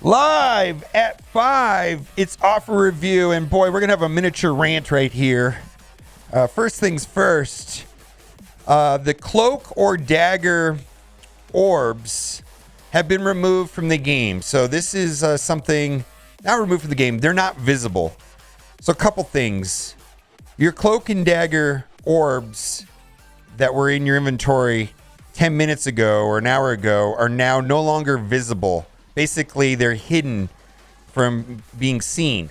Live at 5, it's offer review, and boy, we're going to have a miniature rant right here. First things first, the Cloak or Dagger Orbs have been removed from the game. So this is something, not removed from the game, they're not visible. So a couple things. Your Cloak and Dagger Orbs that were in your inventory 10 minutes ago or an hour ago are now no longer visible. Basically, they're hidden from being seen.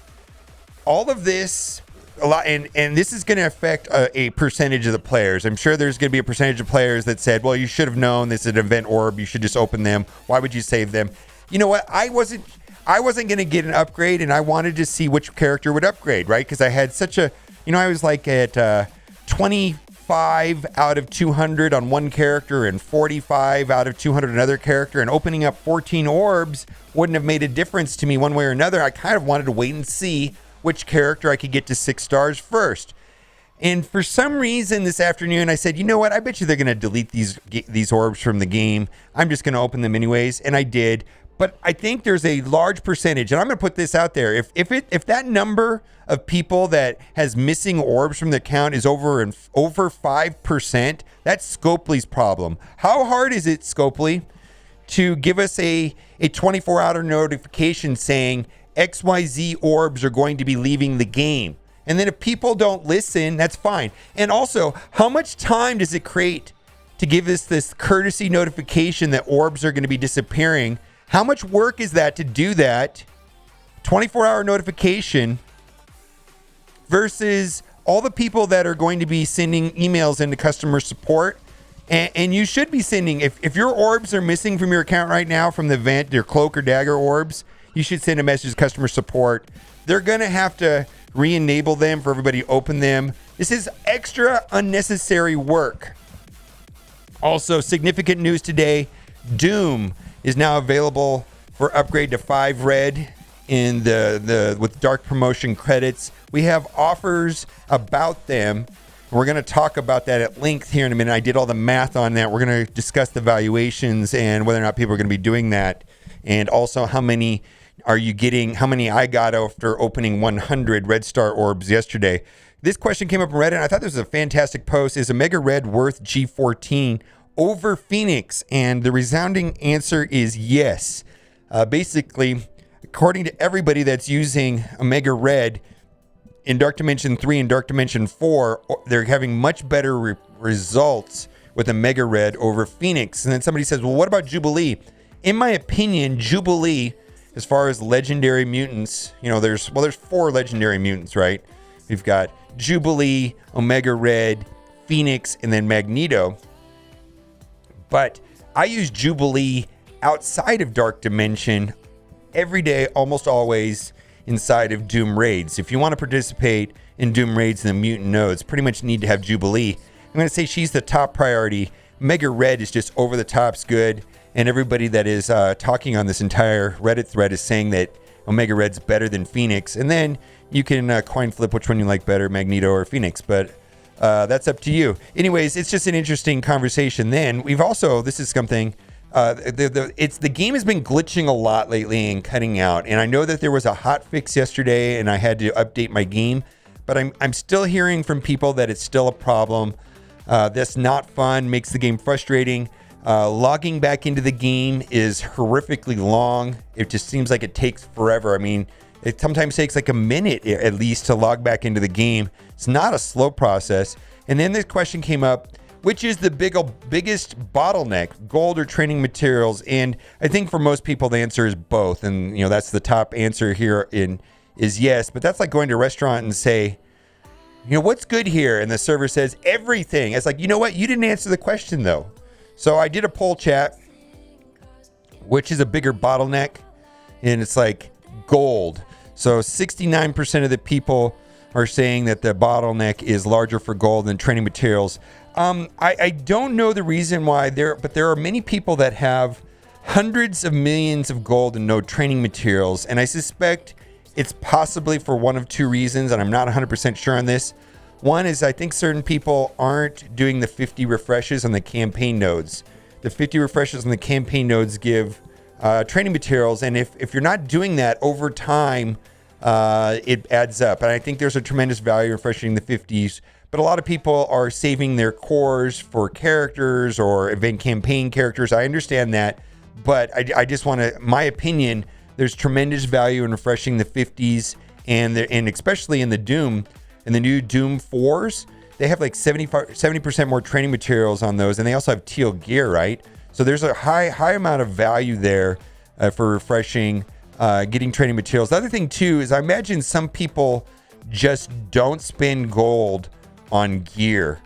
All of this, and this is going to affect a percentage of the players. I'm sure there's going to be a percentage of players that said, well, you should have known this is an event orb. You should just open them. Why would you save them? You know what? I wasn't going to get an upgrade, and I wanted to see which character would upgrade, right? Because I had such a, I was like at 25 out of 200 on one character and 45 out of 200 another character, and opening up 14 orbs wouldn't have made a difference to me one way or another. I kind of wanted to wait and see which character I could get to 6 stars first. And for some reason this afternoon I said, you know what, I bet you they're going to delete these orbs from the game. I'm just going to open them anyways, and I did. But I think there's a large percentage, and I'm going to put this out there. If that number of people that has missing orbs from the account is over 5%, that's Scopely's problem. How hard is it, Scopely, to give us a 24-hour notification saying XYZ orbs are going to be leaving the game? And then if people don't listen, that's fine. And also, how much time does it create to give us this courtesy notification that orbs are going to be disappearing? How much work is that to do that 24-hour notification versus all the people that are going to be sending emails into customer support? And you should be sending, if your orbs are missing from your account right now from the event, your Cloak or Dagger orbs, you should send a message to customer support. They're going to have to re-enable them for everybody to open them. This is extra unnecessary work. Also, significant news today, Doom is now available for upgrade to 5 red in the with dark promotion credits. We have offers about them. We're going to talk about that at length here in a minute. I did all the math on that. We're going to discuss the valuations and whether or not people are going to be doing that, and also how many are you getting, how many I got after opening 100 red star orbs yesterday. This question came up in Reddit, and I thought this was a fantastic post. Is Omega Red worth G14 over Phoenix? And the resounding answer is yes. Basically, according to everybody that's using Omega Red in Dark Dimension 3 and Dark Dimension 4, they're having much better results with Omega Red over Phoenix. And then somebody says, well, what about Jubilee? In my opinion, Jubilee, as far as legendary mutants, there's 4 legendary mutants, right? We've got Jubilee, Omega Red, Phoenix, and then Magneto. But I use Jubilee outside of Dark Dimension every day, almost always inside of Doom Raids. If you want to participate in Doom Raids in the mutant nodes, pretty much need to have Jubilee. I'm going to say she's the top priority. Omega Red is just over the top's good. And everybody that is talking on this entire Reddit thread is saying that Omega Red's better than Phoenix. And then you can coin flip which one you like better, Magneto or Phoenix. But that's up to you. Anyways, it's just an interesting conversation. Then we've also, this is something, the game has been glitching a lot lately and cutting out. And I know that there was a hot fix yesterday and I had to update my game, but I'm still hearing from people that it's still a problem. That's not fun, makes the game frustrating. Logging back into the game is horrifically long. It just seems like it takes forever. I mean, it sometimes takes like a minute at least to log back into the game. It's not a slow process. And then this question came up, which is the biggest bottleneck, gold or training materials? And I think for most people, the answer is both. And, that's the top answer here is yes. But that's like going to a restaurant and say, what's good here? And the server says everything. It's like, you know what? You didn't answer the question though. So I did a poll chat, which is a bigger bottleneck, and it's like gold. So 69% of the people are saying that the bottleneck is larger for gold than training materials. I don't know the reason why but there are many people that have hundreds of millions of gold and no training materials, and I suspect it's possibly for one of 2 reasons, and I'm not 100% sure on this. One is I think certain people aren't doing the 50 refreshes on the campaign nodes. The 50 refreshes on the campaign nodes give training materials. And if you're not doing that over time, it adds up. And I think there's a tremendous value in refreshing the 50s. But a lot of people are saving their cores for characters or event campaign characters. I understand that. But I just want to, my opinion, there's tremendous value in refreshing the 50s and especially in the Doom, in the new Doom 4s. They have like 70% more training materials on those. And they also have teal gear, right? So there's a high amount of value there for refreshing, getting training materials. The other thing too is I imagine some people just don't spend gold on gear.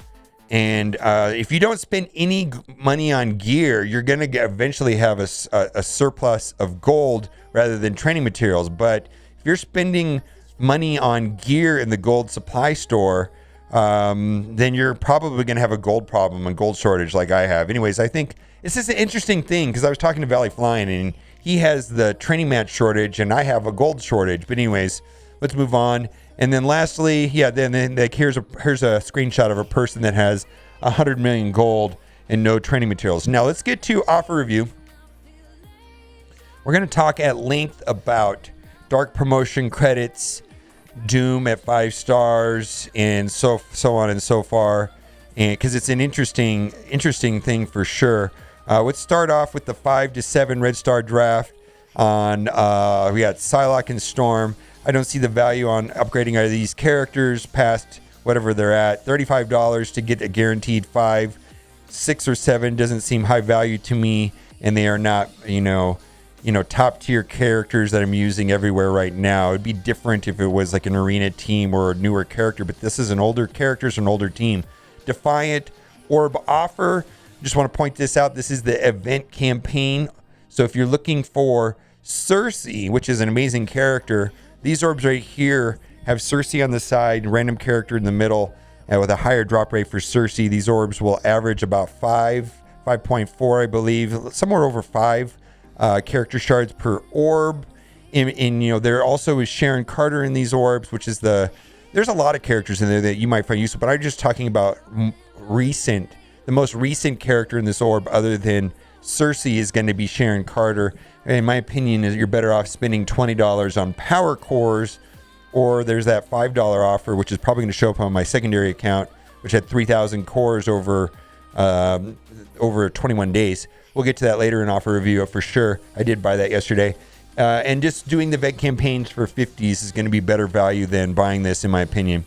And if you don't spend any money on gear, you're going to eventually have a surplus of gold rather than training materials. But if you're spending money on gear in the gold supply store, then you're probably going to have a gold problem and gold shortage like I have. Anyways, I think it's just an interesting thing because I was talking to Valley Flying and he has the training match shortage and I have a gold shortage. But anyways, let's move on. And then lastly, then like here's a screenshot of a person that has 100 million gold and no training materials. Now let's get to offer review. We're going to talk at length about dark promotion credits, Doom at 5 stars, and so on and so far, and because it's an interesting thing for sure. Let's start off with the 5 to 7 red star draft on we got Psylocke and Storm. I don't see the value on upgrading either of these characters past whatever they're at. $35 to get a guaranteed 5. 6 or 7 doesn't seem high value to me, and they are not, top tier characters that I'm using everywhere right now. It'd be different if it was like an arena team or a newer character, but this is an older character, an older team. Defiant Orb offer. Just want to point this out. This is the event campaign. So if you're looking for Cersei, which is an amazing character, these orbs right here have Cersei on the side, random character in the middle, and with a higher drop rate for Cersei. These orbs will average about 5.4, I believe, somewhere over 5 character shards per orb. There also is Sharon Carter in these orbs, which is there's a lot of characters in there that you might find useful, but I'm just talking about the most recent character in this orb other than Cersei is going to be Sharon Carter. In my opinion, you're better off spending $20 on power cores, or there's that $5 offer, which is probably going to show up on my secondary account, which had 3,000 cores over 21 days. We'll get to that later in offer review for sure. I did buy that yesterday. And just doing the vet campaigns for 50s is going to be better value than buying this, in my opinion.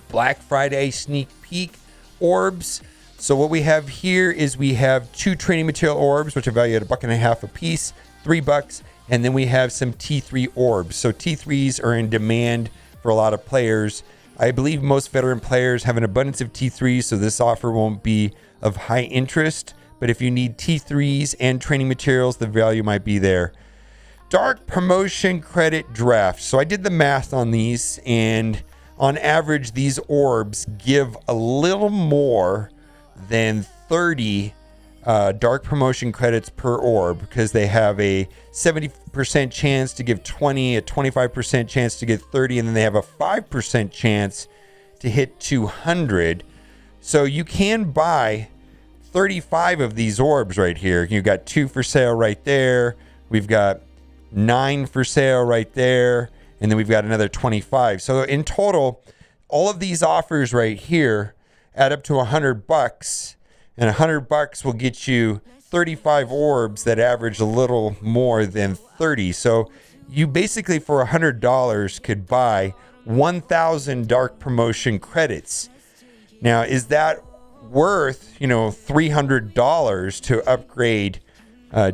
Black Friday sneak peek orbs. So what we have here is we have 2 training material orbs, which are valued at $1.50 a piece, $3, and then we have some T3 orbs. So T3s are in demand for a lot of players. I believe most veteran players have an abundance of T3s, so this offer won't be of high interest. But if you need T3s and training materials, the value might be there. Dark promotion credit draft. So I did the math on these, and on average, these orbs give a little more than 30 dark promotion credits per orb, because they have a 70% chance to give 20, a 25% chance to get 30, and then they have a 5% chance to hit 200. So you can buy 35 of these orbs right here. You've got 2 for sale right there. We've got 9 for sale right there. And then we've got another 25. So in total, all of these offers right here add up to $100. And $100 will get you 35 orbs that average a little more than 30. So you basically for $100 could buy 1,000 dark promotion credits. Now, is that worth $300 to upgrade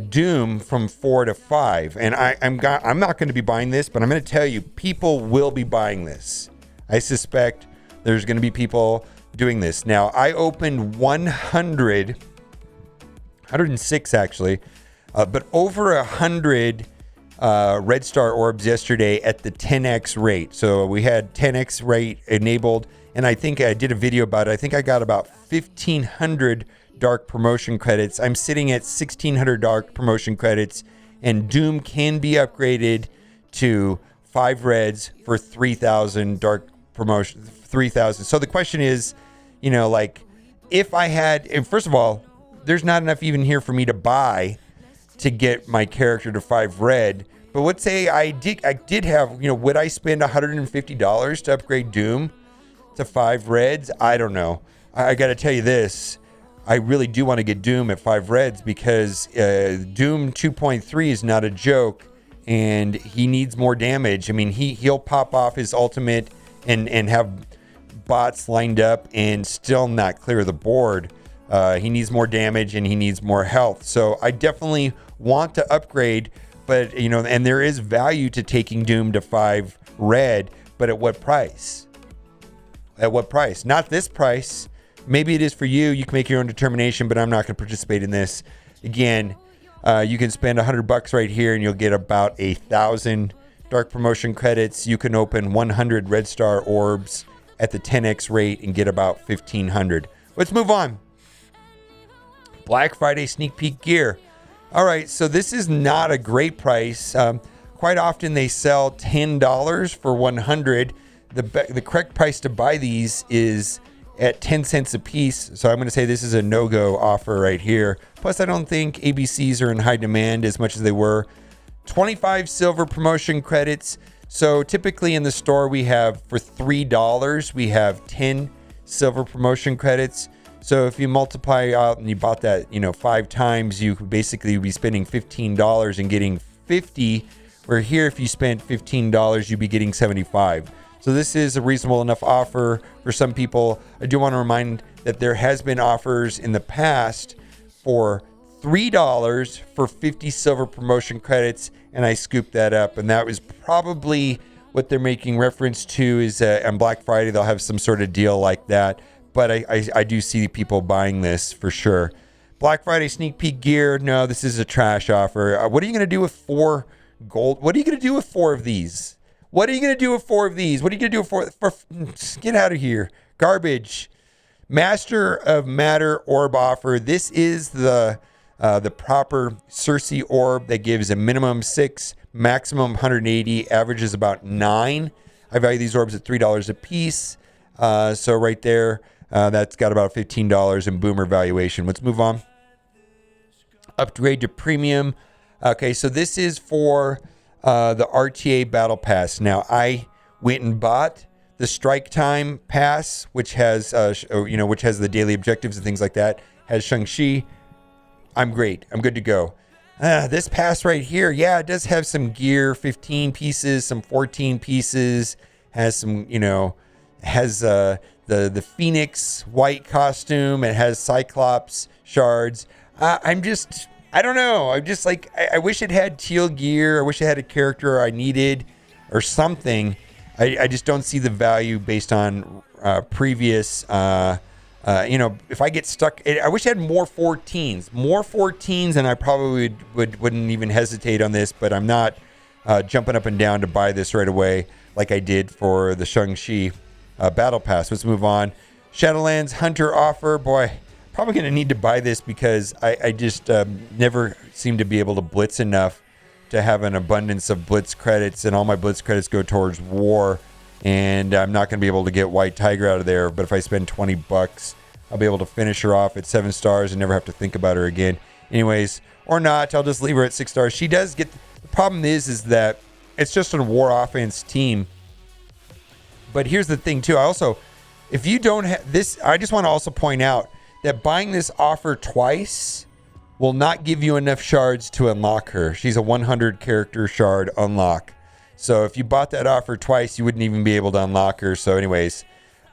Doom from 4 to 5? And I'm not going to be buying this, but I'm going to tell you, people will be buying this. I suspect there's going to be people doing this. Now, I opened 106 actually, but over 100 red star orbs yesterday at the 10x rate. So we had 10x rate enabled, and I think I did a video about it. I think I got about 1,500 dark promotion credits. I'm sitting at 1,600 dark promotion credits, and Doom can be upgraded to 5 reds for 3,000 dark promotion, 3,000. So the question is, if I had, and first of all, there's not enough even here for me to buy to get my character to 5 red. But let's say I did have, would I spend $150 to upgrade Doom to 5 reds? I don't know. I got to tell you this. I really do want to get Doom at 5 reds because Doom 2.3 is not a joke, and he needs more damage. I mean, he'll pop off his ultimate and have bots lined up and still not clear the board. He needs more damage and he needs more health. So I definitely want to upgrade, but and there is value to taking Doom to 5 red, but at what price? At what price? Not this price. Maybe it is for you. You can make your own determination, but I'm not going to participate in this. Again, you can spend $100 right here and you'll get about 1,000 dark promotion credits. You can open 100 red star orbs at the 10x rate and get about 1,500. Let's move on. Black Friday sneak peek gear. All right, so this is not a great price. Quite often they sell $10 for 100. The correct price to buy these is at 10 cents a piece. So I'm going to say this is a no-go offer right here. Plus, I don't think ABCs are in high demand as much as they were. 25 silver promotion credits. So typically in the store we have, for $3, we have 10 silver promotion credits. So if you multiply out and you bought that, 5 times, you could basically be spending $15 and getting 50. Where here, if you spent $15, you'd be getting 75. So this is a reasonable enough offer for some people. I do want to remind that there has been offers in the past for $3 for 50 silver promotion credits, and I scooped that up, and that was probably what they're making reference to is on Black Friday they'll have some sort of deal like that. But I do see people buying this for sure. Black Friday sneak peek gear. No, this is a trash offer. What are you going to do with 4 gold? What are you going to do with 4 of these? What are you going to do with 4 of these? What are you going to do with 4? Get out of here. Garbage. Master of Matter orb offer. This is the proper Cersei orb that gives a minimum 6, maximum 180, averages about 9. I value these orbs at $3 a piece. So right there, that's got about $15 in boomer valuation. Let's move on. Upgrade to premium. Okay, so this is for the RTA Battle Pass. Now, I went and bought the Strike Time Pass, which has which has the daily objectives and things like that. Has Shang-Chi. I'm great. I'm good to go. This pass right here, yeah, it does have some gear, 15 pieces, some 14 pieces. Has some, has the Phoenix white costume. It has Cyclops shards. I don't know. I'm just like, I wish it had teal gear. I wish it had a character I needed or something. I just don't see the value based on previous, if I get stuck, I wish I had more 14s, and I probably wouldn't even hesitate on this, but I'm not jumping up and down to buy this right away like I did for the Shang-Chi Battle Pass. Let's move on. Shadowlands Hunter offer. Boy, probably going to need to buy this because I just never seem to be able to blitz enough to have an abundance of blitz credits, and all my blitz credits go towards war, and I'm not going to be able to get White Tiger out of there. But if I spend $20, I'll be able to finish her off at 7 stars and never have to think about her again. Anyways, or not, I'll just leave her at 6 stars. She does get, the problem is that it's just a war offense team. But here's the thing too. If you don't have this, I just want to also point out that buying this offer twice will not give you enough shards to unlock her. She's a 100 character shard unlock. So if you bought that offer twice, you wouldn't even be able to unlock her. So anyways,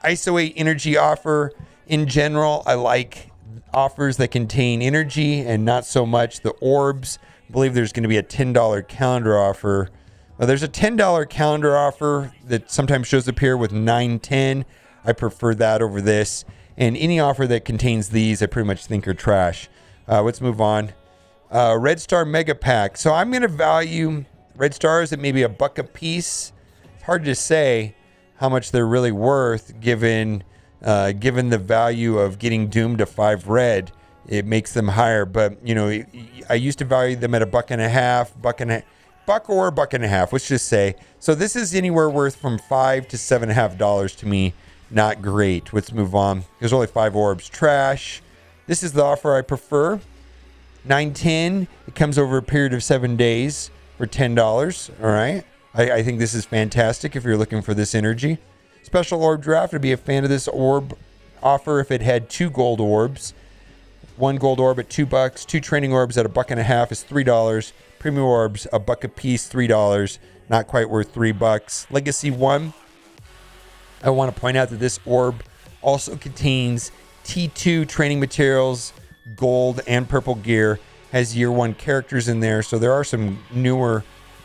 ISO 8 energy offer. In general, I like offers that contain energy and not so much the orbs. I believe there's going to be a $10 calendar offer. Well, there's a $10 calendar offer that sometimes shows up here with 910. I prefer that over this. And any offer that contains these, I pretty much think are trash. Let's move on. Red Star Mega Pack. So I'm going to value Red Stars at maybe $1 a piece. It's hard to say how much they're really worth given the value of getting Doom to 5 red. It makes them higher. But, I used to value them at $1.50, $1 or $1.50, let's just say. So this is anywhere worth from $5 to $7.50 to me. Not great. Let's move on. There's only 5 orbs. Trash. This is the offer I prefer. 910, it comes over a period of 7 days for $10. All right. I think this is fantastic if you're looking for this energy. Special orb draft, I'd be a fan of this orb offer if it had 2 gold orbs. 1 gold orb at $2, 2 training orbs at $1.50 is $3. Premium orbs, $1 a piece, $3. Not quite worth $3. Legacy 1, I want to point out that this orb also contains T2 training materials, gold and purple gear, has year 1 characters in there. So there are some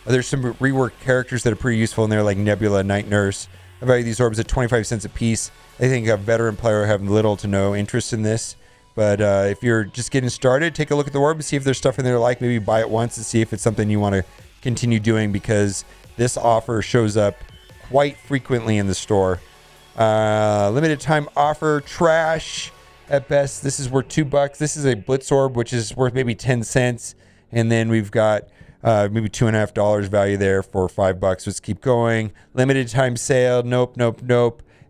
there's some reworked characters that are pretty useful in there, like Nebula, Night Nurse. I value these orbs at 25 cents a piece. I think a veteran player will have little to no interest in this. But if you're just getting started, take a look at the orb and see if there's stuff in there like maybe buy it once and see if it's something you want to continue doing, because this offer shows up quite frequently in the store. Limited time offer, trash at best. This is worth $2. This is a Blitz orb, which is worth maybe 10 cents. And then we've got maybe $2.50 value there for $5. Let's keep going. Limited time sale. Nope.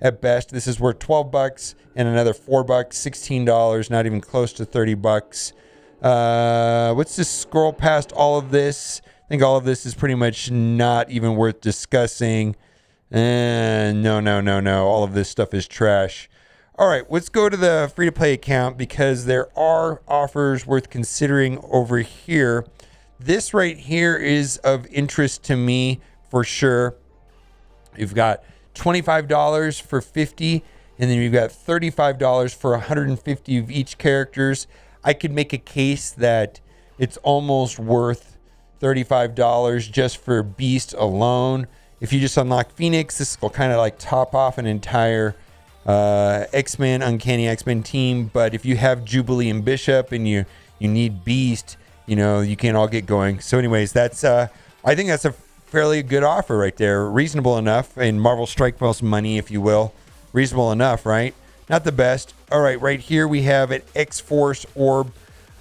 At best, this is worth $12 and another $4, $16, not even close to $30. Let's just scroll past all of this. I think all of this is pretty much not even worth discussing. No. All of this stuff is trash. All right, let's go to the free-to-play account because there are offers worth considering over here. This right here is of interest to me for sure. You've got $25 for 50, and then you've got $35 for 150 of each characters. I could make a case that it's almost worth $35 just for Beast alone. If you just unlock Phoenix, this will kind of like top off an entire X-Men, Uncanny X-Men team. But if you have Jubilee and Bishop and you need Beast, you can't all get going. So anyways, that's I think that's a fairly good offer right there. Reasonable enough. And Marvel Strike Force money, if you will. Reasonable enough, right? Not the best. All right, right here we have an X-Force orb.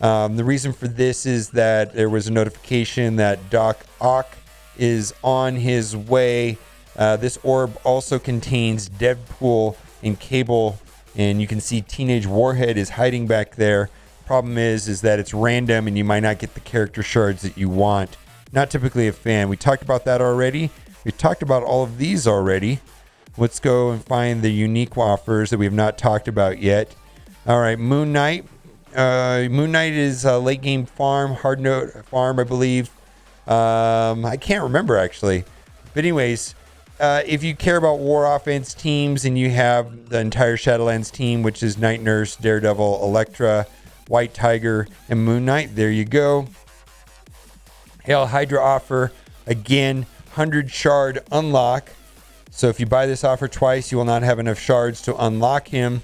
The reason for this is that there was a notification that Doc Ock is on his way. This orb also contains Deadpool and Cable, and you can see Teenage Warhead is hiding back there. Problem is that it's random and you might not get the character shards that you want. Not typically a fan. We talked about that already. We talked about all of these already. Let's go and find the unique offers that we have not talked about yet. All right, Moon Knight. Moon Knight is a late game farm, hard note farm, I believe. I can't remember actually. But anyways, if you care about war offense teams and you have the entire Shadowlands team, which is Night Nurse, Daredevil, Elektra, White Tiger, and Moon Knight, there you go. Hail Hydra offer, again, 100 shard unlock. So if you buy this offer twice, you will not have enough shards to unlock him.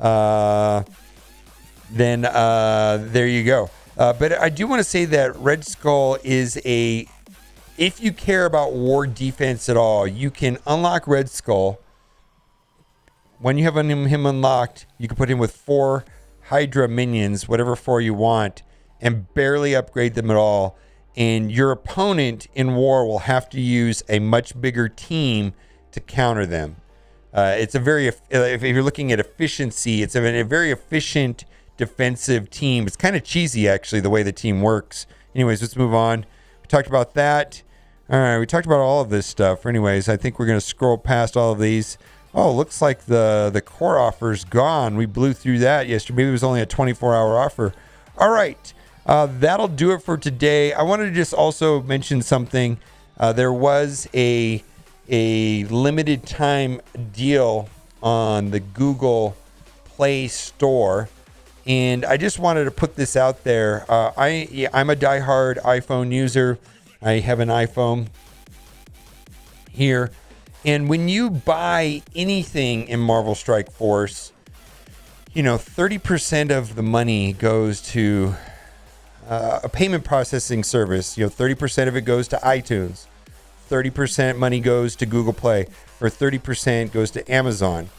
Then there you go. But I do want to say that Red Skull is if you care about war defense at all, you can unlock Red Skull. When you have him unlocked, you can put him with 4 Hydra minions, whatever 4 you want, and barely upgrade them at all. And your opponent in war will have to use a much bigger team to counter them. It's a very, if you're looking at efficiency, it's a very efficient defensive team. It's kind of cheesy, actually, the way the team works. Anyways, let's move on. We talked about that. All right, we talked about all of this stuff. Anyways, I think we're going to scroll past all of these. Oh, looks like the core offer's gone. We blew through that yesterday. Maybe it was only a 24-hour offer. All right, that'll do it for today. I wanted to just also mention something. There was a limited time deal on the Google Play Store, and I just wanted to put this out there. I'm a diehard iPhone user. I have an iPhone here. And when you buy anything in Marvel Strike Force, 30% of the money goes to a payment processing service. 30% of it goes to iTunes. 30% money goes to Google Play, or 30% goes to Amazon.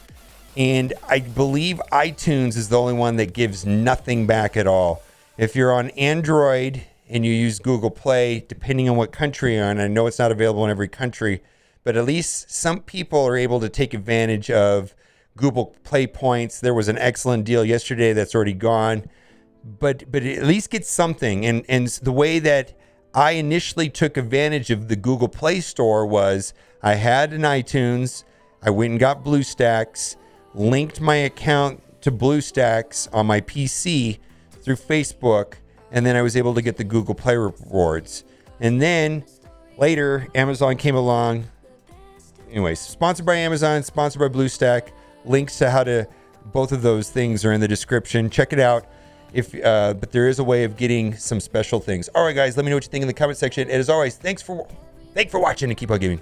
And I believe iTunes is the only one that gives nothing back at all. If you're on Android and you use Google Play, depending on what country you're on, I know it's not available in every country, but at least some people are able to take advantage of Google Play points. There was an excellent deal yesterday that's already gone. but at least get something. And the way that I initially took advantage of the Google Play Store was I had an iTunes, I went and got BlueStacks, linked my account to BlueStacks on my PC through Facebook, and then I was able to get the Google Play rewards. And then later, Amazon came along. Anyways, sponsored by Amazon, sponsored by BlueStack. Links to how to both of those things are in the description. Check it out. But there is a way of getting some special things. All right, guys, let me know what you think in the comment section. And as always, thanks for watching and keep on gaming.